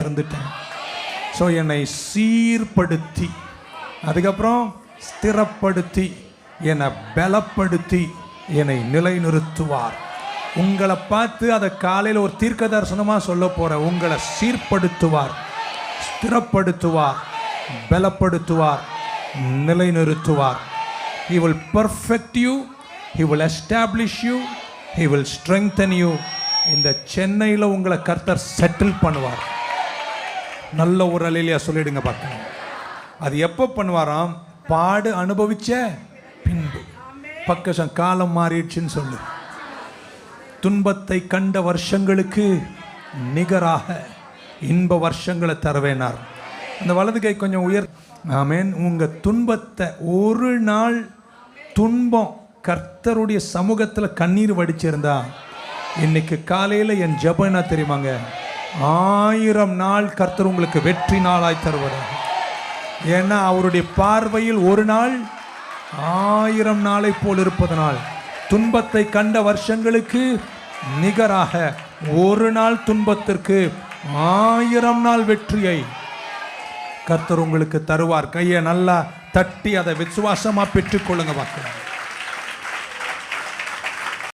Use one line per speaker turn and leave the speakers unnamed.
இருந்துட்டேன். ஸோ என்னை சீர்படுத்தி, அதுக்கப்புறம் ஸ்திரப்படுத்தி, என்னை பலப்படுத்தி என்னை நிலைநிறுத்துவார். உங்களை பார்த்து அதை காலையில் ஒரு தீர்க்க தரிசனமாக சொல்ல போகிறேன். உங்களை சீர்படுத்துவார், ஸ்திரப்படுத்துவார், பலப்படுத்துவார், நிலைநிறுத்துவார். He will perfect you, He will establish you, He will strengthen you. இந்த சென்னையில் உங்களை கர்த்தர் செட்டில் பண்ணுவார். நல்ல ஒரு அலையிலையா சொல்லிடுங்க பார்க்கலாம். அது எப்போ பண்ணுவாராம்? பாடு அனுபவிச்ச பின்பு. பக்கம் காலம் மாறிடுச்சுன்னு சொல்லு. துன்பத்தை கண்ட வருஷங்களுக்கு நிகராக இன்ப வருஷங்களை தருவேனார். அந்த வலது கை கொஞ்சம் உயர். ஆமென். உங்கள் துன்பத்தை, ஒரு நாள் துன்பம் கர்த்தருடைய சமூகத்தில் கண்ணீர் வடிச்சிருந்தா, இன்னைக்கு காலையில் என் ஜெபம் என்ன தெரியுமாங்க? 1000 நாள் கர்த்தர் உங்களுக்கு வெற்றி நாளாய் தருவார். ஏன்னா அவருடைய பார்வையில் ஒரு நாள் 1000 நாளை போல் இருப்பதனால், துன்பத்தை கண்ட வருஷங்களுக்கு நிகராக ஒரு நாள் துன்பத்திற்கு 1000 நாள் வெற்றியை கர்த்தர் உங்களுக்கு தருவார். கையை நல்லா தட்டி அதை விசுவாசமா பெற்றுக்கொள்ளுங்க பார்க்கலாம்.